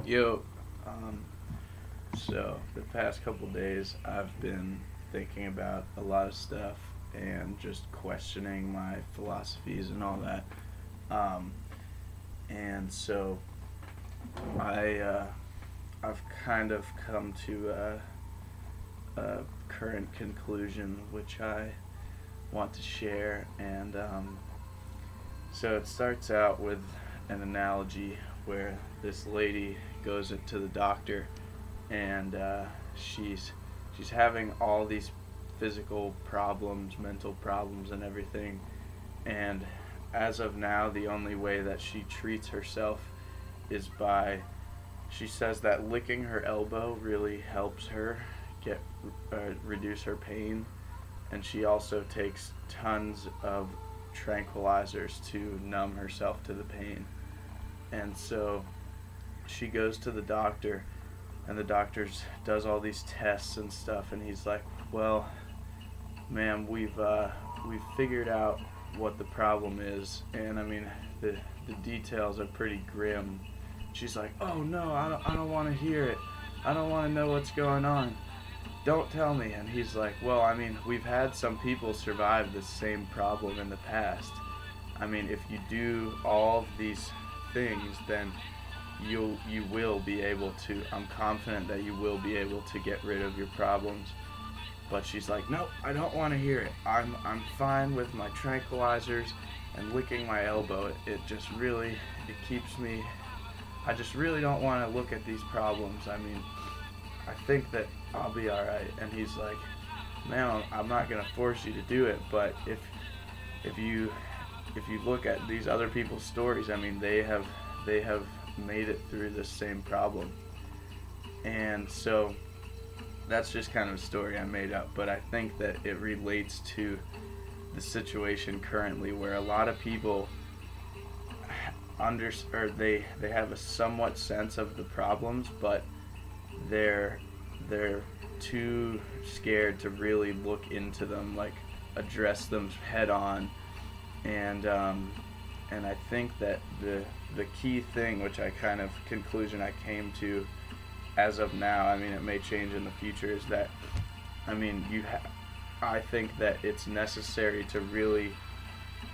Yo, um, so the past couple days I've been thinking about a lot of stuff and just questioning my philosophies and all that. Um, and so I I've kind of come to a current conclusion which I want to share, and so it starts out with an analogy where this lady goes to the doctor, and she's having all these physical problems, mental problems, and everything. And as of now, the only way that she treats herself is by, she says that licking her elbow really helps her get reduce her pain, and she also takes tons of tranquilizers to numb herself to the pain. And so she goes to the doctor, and the doctor does all these tests and stuff, and he's like, "Well, ma'am, we've figured out what the problem is, and I mean the details are pretty grim." She's like, "Oh no, I don't want to hear it. I don't want to know what's going on. Don't tell me." And he's like, "Well, I mean, we've had some people survive the same problem in the past. I mean, if you do all of these things, then you will be able to. I'm confident that you will be able to get rid of your problems." But she's like, "Nope, I don't want to hear it. I'm fine with my tranquilizers and licking my elbow. It just really it keeps me. I just really don't want to look at these problems. I mean, I think that I'll be all right." And he's like, "Man, I'm not gonna force you to do it, but if you look at these other people's stories, I mean, they have made it through the same problem." And so that's just kind of a story I made up, but I think that it relates to the situation currently, where a lot of people they have a somewhat sense of the problems, but they're they're too scared to really look into them, like address them head on. And I think that the key thing, which I kind of conclusion I came to as of now, I mean, it may change in the future, is that, I mean, I think that it's necessary to really,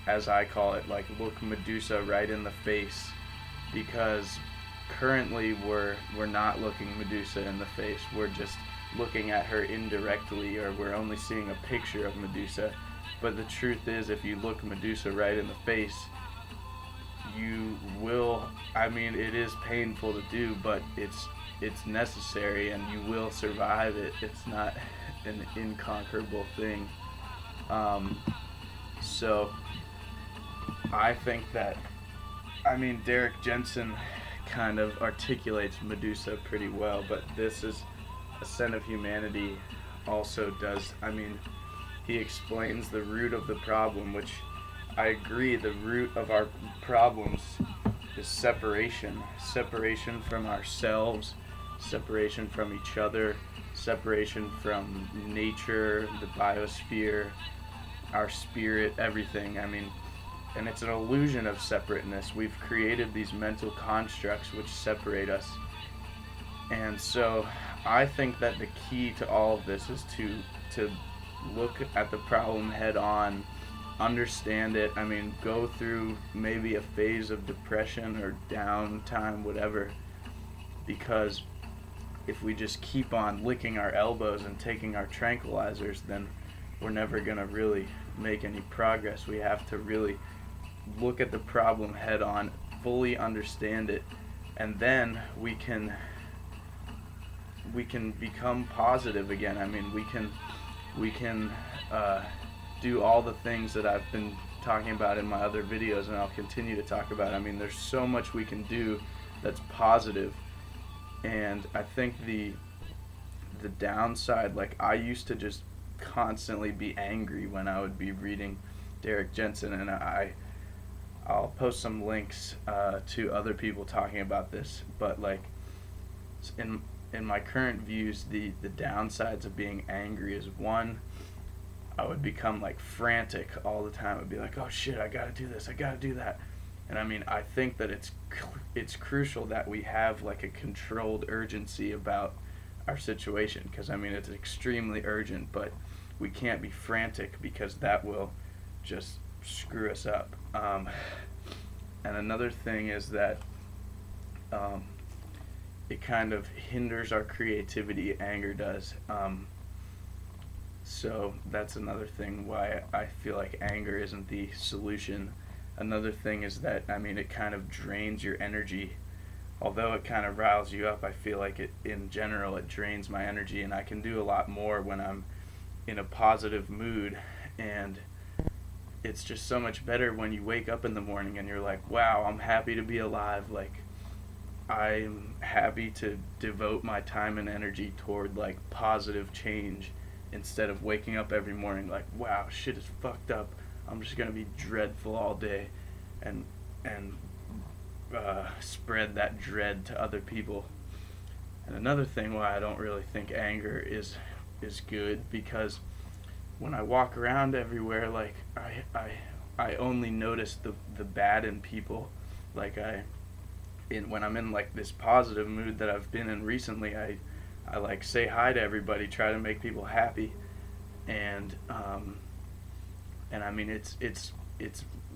as I call it, like look Medusa right in the face, because currently we're not looking Medusa in the face. We're just looking at her indirectly, or we're only seeing a picture of Medusa. But the truth is, if you look Medusa right in the face, you will, I mean, it is painful to do, but it's necessary, and you will survive it. It's not an inconquerable thing. So I think that, I mean, Derek Jensen kind of articulates Medusa pretty well, but this is a Ascent of Humanity also does. I mean, he explains the root of the problem, which I agree, the root of our problems is separation from ourselves, separation from each other, separation from nature, the biosphere, our spirit, everything. I mean, and it's an illusion of separateness. We've created these mental constructs which separate us. And so I think that the key to all of this is to look at the problem head on, understand it. I mean, go through maybe a phase of depression or downtime, whatever, because if we just keep on licking our elbows and taking our tranquilizers, then we're never going to really make any progress. We have to really look at the problem head on, fully understand it, and then we can become positive again. I mean, we can do all the things that I've been talking about in my other videos, and I'll continue to talk about. I mean, there's so much we can do that's positive. And I think the downside, like, I used to just constantly be angry when I would be reading Derek Jensen, and I'll post some links to other people talking about this. But like, in my current views, the downsides of being angry is, one, I would become like frantic all the time. I'd be like, "Oh shit, I gotta do this, I gotta do that," And I mean, I think that it's crucial that we have like a controlled urgency about our situation, because I mean it's extremely urgent, but we can't be frantic because that will just screw us up. And another thing is that um, it kind of hinders our creativity. Anger does. So that's another thing why I feel like anger isn't the solution. Another thing is that, I mean, it kind of drains your energy. Although it kind of riles you up, I feel like it, in general, it drains my energy, and I can do a lot more when I'm in a positive mood. And it's just so much better when you wake up in the morning and you're like, wow, I'm happy to be alive. Like, I'm happy to devote my time and energy toward like positive change, instead of waking up every morning like, wow, shit is fucked up. I'm just gonna be dreadful all day, and and spread that dread to other people. And another thing why I don't really think anger is good, because when I walk around everywhere, like I only notice the bad in people. Like when I'm in like this positive mood that I've been in recently, I like say hi to everybody, try to make people happy, and I mean it's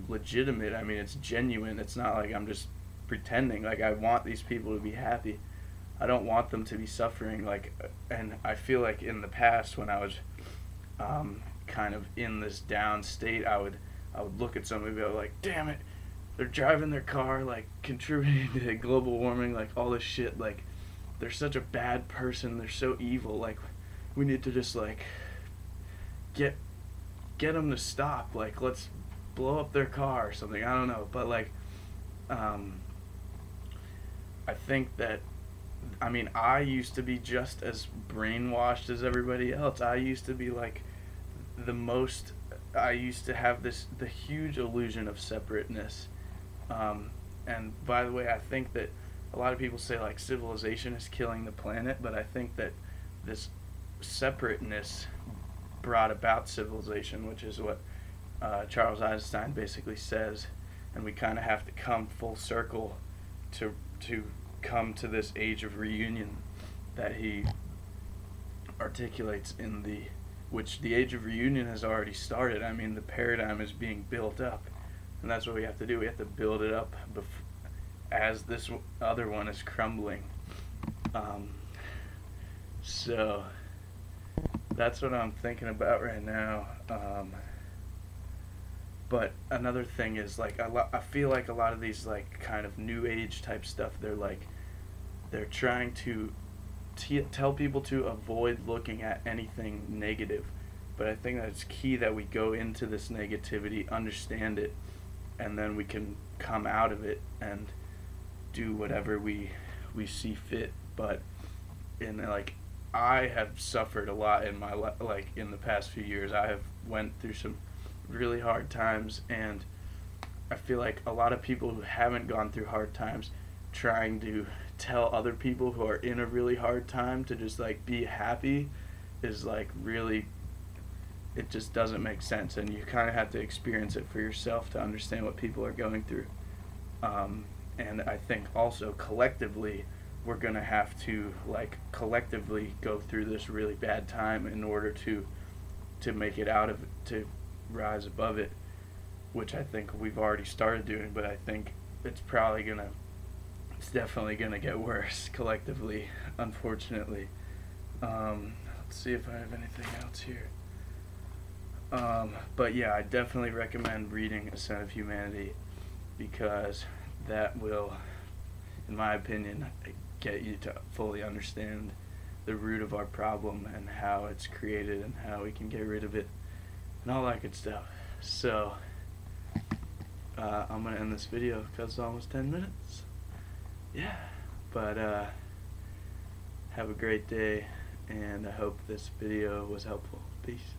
legitimate. I mean it's genuine. It's not like I'm just pretending. Like I want these people to be happy. I don't want them to be suffering. Like, and I feel like in the past when I was kind of in this down state, I would look at somebody and be like, damn it, they're driving their car, like contributing to global warming, like all this shit. Like they're such a bad person. They're so evil. Like we need to just like get them to stop. Like let's blow up their car or something. I don't know, but like I think that, I mean, I used to be just as brainwashed as everybody else. I used to be like the most. I used to have the huge illusion of separateness. And by the way, I think that a lot of people say like civilization is killing the planet, but I think that this separateness brought about civilization, which is what Charles Einstein basically says, and we kind of have to come full circle to come to this age of reunion that he articulates in which the age of reunion has already started. I mean, the paradigm is being built up, and that's what we have to do. We have to build it up as this other one is crumbling. So that's what I'm thinking about right now. But another thing is like I feel like a lot of these like kind of new age type stuff, they're trying to tell people to avoid looking at anything negative. But I think that it's key that we go into this negativity, understand it, and then we can come out of it and do whatever we see fit. But in like I have suffered a lot in my like in the past few years. I have went through some really hard times, and I feel like a lot of people who haven't gone through hard times trying to tell other people who are in a really hard time to just like be happy is like really, it just doesn't make sense, and you kind of have to experience it for yourself to understand what people are going through. And I think also collectively we're gonna have to like collectively go through this really bad time in order to make it out of it, to rise above it, which I think we've already started doing, but I think it's definitely gonna get worse collectively, unfortunately. Let's see if I have anything else here. But yeah, I definitely recommend reading A Son of Humanity, because that will, in my opinion, get you to fully understand the root of our problem and how it's created and how we can get rid of it and all that good stuff. So I'm gonna end this video because it's almost 10 minutes. Yeah, but have a great day, and I hope this video was helpful. Peace.